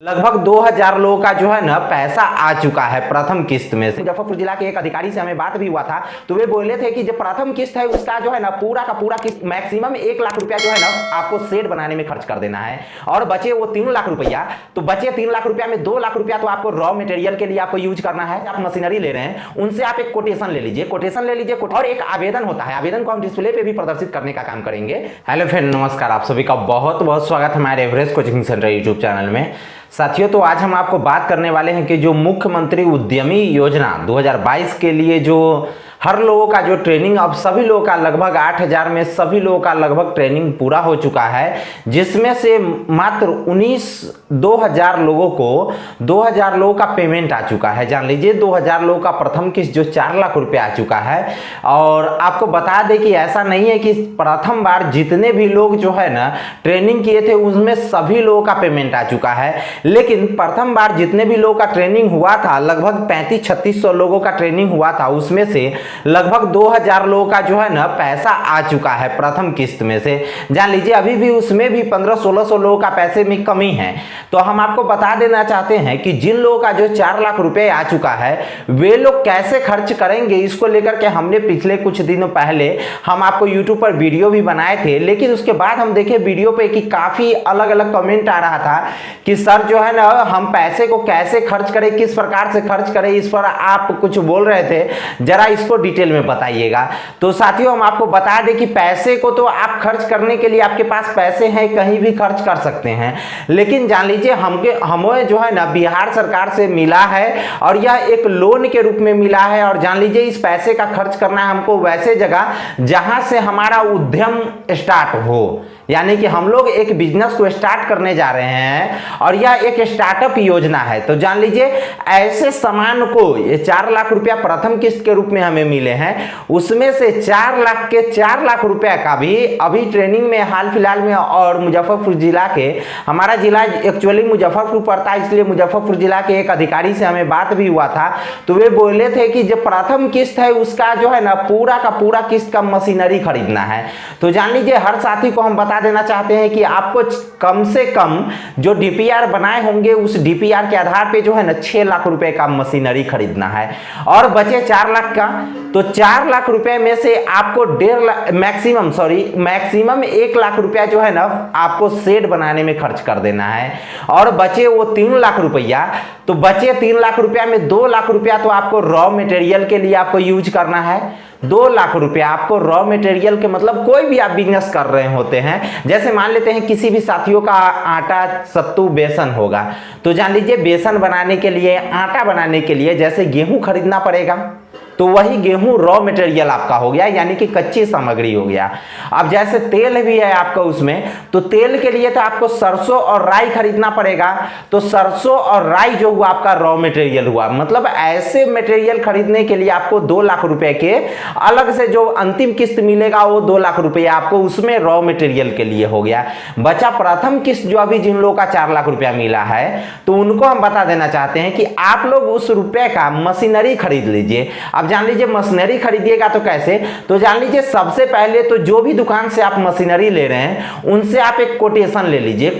लगभग 2000 लोगों का जो है ना पैसा आ चुका है प्रथम किस्त में से। मुजफ्फरपुर जिला के एक अधिकारी से हमें बात भी हुआ था, तो वे बोले थे कि जो प्रथम किस्त है उसका जो है ना पूरा का पूरा किस्त मैक्सिमम 1 लाख रुपया जो है ना आपको शेड बनाने में खर्च कर देना है और बचे वो 3 लाख रुपया। तो बचे 3 लाख रुपया में 2 लाख रुपया तो आपको रॉ मटेरियल के लिए आपको यूज करना है। आप मशीनरी ले रहे हैं उनसे आप एक कोटेशन ले लीजिए, और एक आवेदन होता है, आवेदन को हम डिस्प्ले पे भी प्रदर्शित करने का काम करेंगे। हेलो फ्रेंड, नमस्कार, आप सभी का बहुत बहुत स्वागत है हमारे Everest coaching centre YouTube channel में। साथियों, तो आज हम आपको बात करने वाले हैं कि जो मुख्यमंत्री उद्यमी योजना 2022 के लिए जो हर लोगों का जो ट्रेनिंग, अब सभी लोगों का लगभग 8000 में सभी लोगों का लगभग ट्रेनिंग पूरा हो चुका है, जिसमें से मात्र 2000 लोगों को 2000 लोगों का पेमेंट आ चुका है। जान लीजिए 2000 लोगों का प्रथम किस्त जो 4 लाख रुपए आ चुका है। और आपको बता दें कि ऐसा नहीं है कि प्रथम बार जितने भी लोग जो है ना ट्रेनिंग किए थे उसमें सभी लोगों का पेमेंट आ चुका है, लेकिन प्रथम बार जितने भी लोगों का ट्रेनिंग हुआ था लगभग 3500-3600 लोगों का ट्रेनिंग हुआ था, उसमें से लगभग 2000 लोगों का जो है ना पैसा आ चुका है प्रथम किस्त में से। जान लीजिए अभी भी उसमें भी 1500-1600 लोगों का पैसे में कमी है। तो हम आपको बता देना चाहते हैं कि जिन लोगों का जो 4 लाख रुपए आ चुका है वे लोग कैसे खर्च करेंगे, इसको लेकर के हमने पिछले कुछ दिनों पहले हम आपको यूट्यूब पर वीडियो भी बनाए थे। लेकिन उसके बाद हम देखे वीडियो पे कि काफी अलग अलग कमेंट आ रहा था कि सर जो है ना हम पैसे को कैसे खर्च करें, किस प्रकार से खर्च करें, इस पर आप कुछ बोल रहे थे, जरा इसको डिटेल में बताइएगा। तो साथियों हम आपको बता दें कि पैसे को तो आप खर्च करने के लिए आपके पास पैसे हैं, कहीं भी खर्च कर सकते हैं, लेकिन जान लीजिए हमें जो है ना बिहार सरकार से मिला है और यह एक लोन के रूप में मिला है। और जान लीजिए इस पैसे का खर्च करना है हमको वैसे जगह जहां से हमारा उद्यम स्टार्ट हो, यानी कि हम लोग एक बिजनेस को स्टार्ट करने जा रहे हैं और यह एक स्टार्टअप योजना है। तो जान लीजिए ऐसे सामान को ये 4 लाख रुपया प्रथम किस्त के रूप में हमें मिले हैं, उसमें से 4 लाख रुपया का भी अभी ट्रेनिंग में हाल फिलहाल में। और मुजफ्फरपुर जिला के, हमारा जिला एक्चुअली मुजफ्फरपुर पड़ता है, इसलिए मुजफ्फरपुर जिला के एक अधिकारी से हमें बात भी हुआ था, तो वे बोले थे कि जो प्रथम किस्त है उसका जो है ना पूरा का पूरा किस्त का मशीनरी खरीदना है। तो जान लीजिए हर साथी को हम बता देना चाहते हैं कि आपको कम से कम जो डीपीआर बनाए होंगे उस डीपीआर के आधार पे जो है ना 6 लाख रुपए का मशीनरी खरीदना है और बचे 4 लाख का। तो 4 लाख रुपए में से आपको 1.5 लाख मैक्सिमम 1 लाख रुपया जो है ना आपको शेड बनाने में खर्च कर देना है और बचे वो 3 लाख रुपया। तो बचे 3 लाख रुपया में 2 लाख रुपया तो आपको रॉ मटेरियल के लिए आपको यूज करना है। 2 लाख रुपया आपको रॉ मटेरियल के, मतलब कोई भी आप बिजनेस कर रहे होते हैं, जैसे मान लेते हैं किसी भी साथियों का आटा, सत्तू, बेसन होगा, तो जान लीजिए बेसन बनाने के लिए, आटा बनाने के लिए जैसे गेहूं खरीदना पड़ेगा, तो वही गेहूं रॉ मटेरियल आपका हो गया, यानी कि कच्ची सामग्री हो गया। अब जैसे तेल भी है आपका उसमें, तो तेल के लिए तो आपको सरसों और राई खरीदना पड़ेगा, तो सरसों और राई जो हुआ आपका रॉ मटेरियल हुआ। मतलब ऐसे मटेरियल खरीदने के लिए आपको 2 लाख रुपए के अलग से जो अंतिम किस्त मिलेगा वो 2 लाख रुपया आपको उसमें रॉ मटेरियल के लिए हो गया। बचा प्रथम किस्त जो अभी जिन लोगों का 4 लाख रुपया मिला है, तो उनको हम बता देना चाहते हैं कि आप लोग उस रुपए का मशीनरी खरीद लीजिए। अब जान लीजिए मशीनरी खरीदिएगा तो कैसे, तो जान लीजिए सबसे पहले तो जो भी दुकान से आप मशीनरी ले रहे हैं उनसे आप एक कोटेशन ले लीजिए।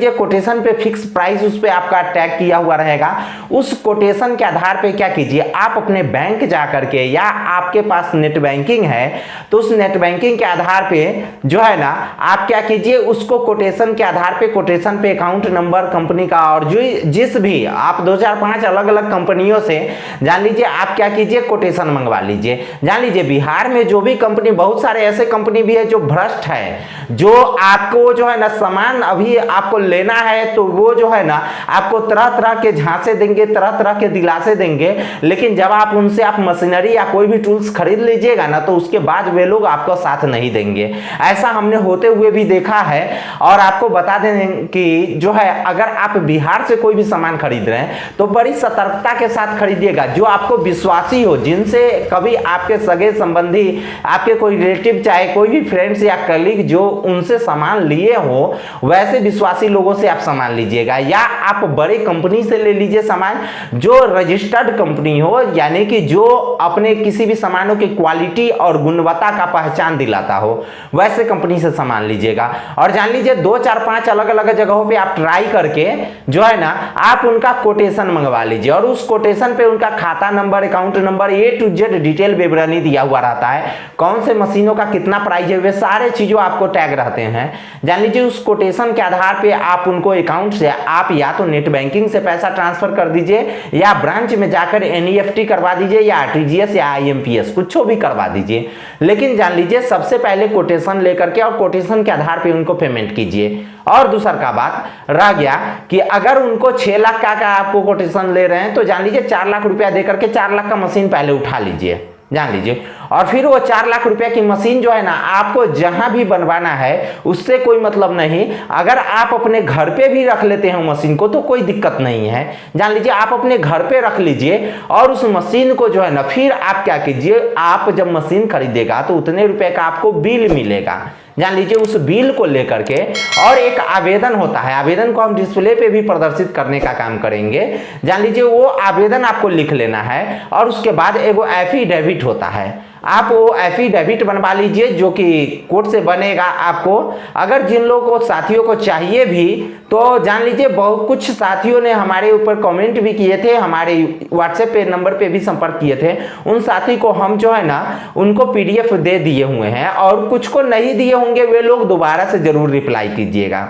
कोटेशन पे फिक्स प्राइस उस पे आपका टैग किया हुआ रहेगा। उस कोटेशन के आधार पे क्या कीजिए, आप अपने बैंक जा करके, या आपके पास नेट बैंकिंग है तो उस नेट बैंकिंग के आधार पे जो है ना आप क्या कीजिए, उसको कोटेशन के आधार पे, कोटेशन पे अकाउंट नंबर कंपनी का और जो जिस भी आप 2005 अलग अलग कंपनियों से जान लीजिए आप क्या कीजिए कोटेशन मंगवा लीजिए। जान लीजिए बिहार में जो भी कंपनी, बहुत सारे ऐसे कंपनी भी है जो भ्रष्ट है, जो आपको जो है ना सामान अभी आपको लेना है तो वो जो है ना आपको तरह तरह के झांसे देंगे, तरह तरह के दिलासे देंगे, लेकिन जब आप उनसे आप मशीनरी या कोई भी टूल्स खरीद लीजिएगा ना तो उसके बाद वे लोग आपको साथ नहीं देंगे। ऐसा हमने होते हुए भी देखा है। और आपको बता दें कि जो है अगर आप बिहार से कोई भी सामान खरीद रहे हैं तो बड़ी सतर्कता के साथ खरीदिएगा, जो आपको विश्वासी हो साथियों जिनसे कभी आपके सगे संबंधी, आपके कोई रिलेटिव, चाहे कोई भी फ्रेंड्स या कलीग जो उनसे सामान लिए हो, वैसे विश्वासी लोगों से आप सामान लीजिएगा। या आप बड़े कंपनी से ले लीजिए सामान जो रजिस्टर्ड कंपनी हो, यानी कि जो अपने किसी भी सामानों की क्वालिटी और गुणवत्ता का पहचान दिलाता हो, वैसे कंपनी से सामान लीजिएगा। और जान लीजिए 2 4 5 अलग अलग जगहों पे आप ट्राई करके जो है ना आप उनका कोटेशन मंगवा लीजिए, और उस कोटेशन पे उनका खाता number, account number, A to Z detail विवरणी दिया हुआ रहता है। कौन से मशीनों का कितना प्राइस है, वे सारे चीजों आपको टैग रहते हैं। जान लीजिए उस कोटेशन के आधार पे आप उनको अकाउंट से आप या तो नेट बैंकिंग से पैसा ट्रांसफर कर दीजिए, या ब्रांच में जाकर NEFT करवा दीजिए, या RTGS या IMPS कुछ भी करवा दीजिए। लेकिन जान लीजिए सबसे पहले कोटेशन लेकर के और कोटेशन के आधार पे उनको पेमेंट कीजिए। और दूसरा का बात रह गया कि अगर उनको 6 लाख का आपको कोटेशन ले रहे हैं तो जान लीजिए 4 लाख रुपया देकर के 4 लाख का मशीन पहले उठा लीजिए, जान लीजिए। और फिर वो 4 लाख रुपए की मशीन जो है ना आपको जहां भी बनवाना है उससे कोई मतलब नहीं। अगर आप अपने घर पे भी रख लेते हैं मशीन को तो कोई दिक्कत नहीं है, जान लीजिए आप अपने घर पे रख लीजिए। और उस मशीन को जो है ना फिर आप क्या कीजिए, आप जब मशीन खरीदेगा तो उतने रुपए का आपको बिल मिलेगा, जान लीजिए। उस बिल को लेकर के और एक आवेदन होता है, आवेदन को हम डिस्प्ले पे भी प्रदर्शित करने का काम करेंगे, जान लीजिए। वो आवेदन आपको लिख लेना है और उसके बाद एगो एफिडेविट होता है, आप वो एफिडेविट बनवा लीजिए जो कि कोर्ट से बनेगा आपको। अगर जिन लोगों को साथियों को चाहिए भी तो जान लीजिए बहुत कुछ साथियों ने हमारे ऊपर कमेंट भी किए थे, हमारे व्हाट्सएप पे नंबर पे भी संपर्क किए थे। उन साथी को हम जो है ना उनको PDF दे दिए हुए हैं, और कुछ को नहीं दिए होंगे वे लोग दोबारा से जरूर रिप्लाई कीजिएगा,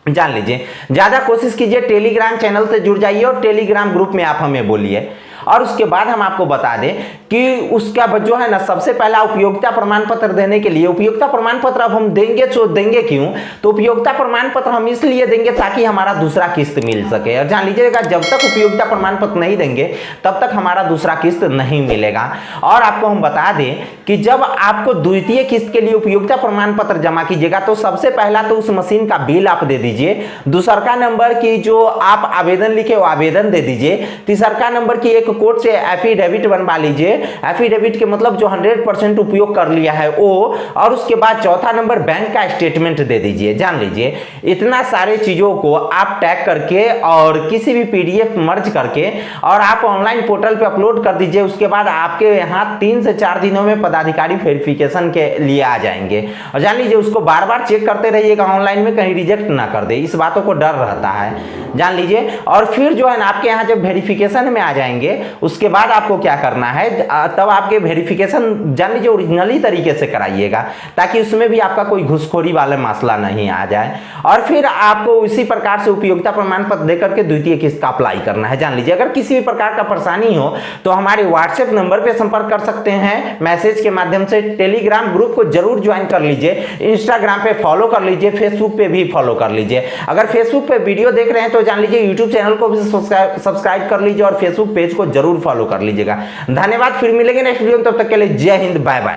जान लीजिए। ज्यादा कोशिश कीजिए टेलीग्राम चैनल से जुड़ जाइए और टेलीग्राम ग्रुप में आप हमें बोलिए। और उसके बाद हम आपको बता दें कि उसका जो है ना सबसे पहला उपयोगिता प्रमाण पत्र देने के लिए, उपयोगिता प्रमाण पत्र अब हम देंगे तो देंगे क्यों, तो उपयोगिता प्रमाण पत्र हम इसलिए देंगे ताकि हमारा दूसरा किस्त मिल सके। और जान लीजिएगा जब तक उपयोगिता प्रमाण पत्र नहीं देंगे तब तक हमारा दूसरा किस्त नहीं मिलेगा। और आपको हम बता दें कि जब आपको द्वितीय किस्त के लिए उपयोगिता प्रमाण पत्र जमा कीजिएगा तो सबसे पहला तो उस मशीन का बिल आप दे दीजिए, दूसरा नंबर की जो आप आवेदन लिखे वो आवेदन दे दीजिए, तीसरा नंबर की एक कोर्ट से एफिडेविट बनवा लीजिए, एफिडेविट के मतलब जो 100% उपयोग कर लिया है वो, और उसके बाद चौथा नंबर बैंक का स्टेटमेंट दे दीजिए, जान लीजिए। इतना सारे चीजों को आप टैग करके और किसी भी PDF मर्ज करके और आप ऑनलाइन पोर्टल पे अपलोड कर दीजिए। उसके बाद आपके यहाँ 3 से 4 दिनों में पदाधिकारी वेरिफिकेशन के लिए आ जाएंगे। और जान लीजिए उसको बार बार चेक करते रहिएगा ऑनलाइन में, कहीं रिजेक्ट ना कर दे, इस बातों को डर रहता है, जान लीजिए। और फिर जो है ना आपके यहाँ जब वेरिफिकेशन में आ जाएंगे उसके बाद आपको क्या करना है, तब आपके वेरिफिकेशन जान लीजिए ओरिजिनली तरीके से कराइएगा ताकि उसमें भी आपका कोई घुसखोरी वाला मसला नहीं आ जाए। और फिर आपको उसी प्रकार से उपयोगिता प्रमाण पत्र देकर के द्वितीय किस्त का अप्लाई करना है, जान लीजिए। अगर किसी भी प्रकार का परेशानी हो तो हमारे व्हाट्सएप नंबर पे संपर्क कर सकते हैं मैसेज के माध्यम से। टेलीग्राम ग्रुप को जरूर ज्वाइन कर लीजिए, इंस्टाग्राम पे फॉलो कर लीजिए, फेसबुक पे भी फॉलो कर लीजिए। अगर फेसबुक पे वीडियो देख रहे हैं तो जान लीजिए यूट्यूब चैनल को भी सब्सक्राइब कर लीजिए और फेसबुक पेज को जरूर फॉलो कर लीजिएगा। धन्यवाद, फिर मिलेंगे नेक्स्ट वीडियो में, तब तक के लिए जय हिंद, बाय बाय।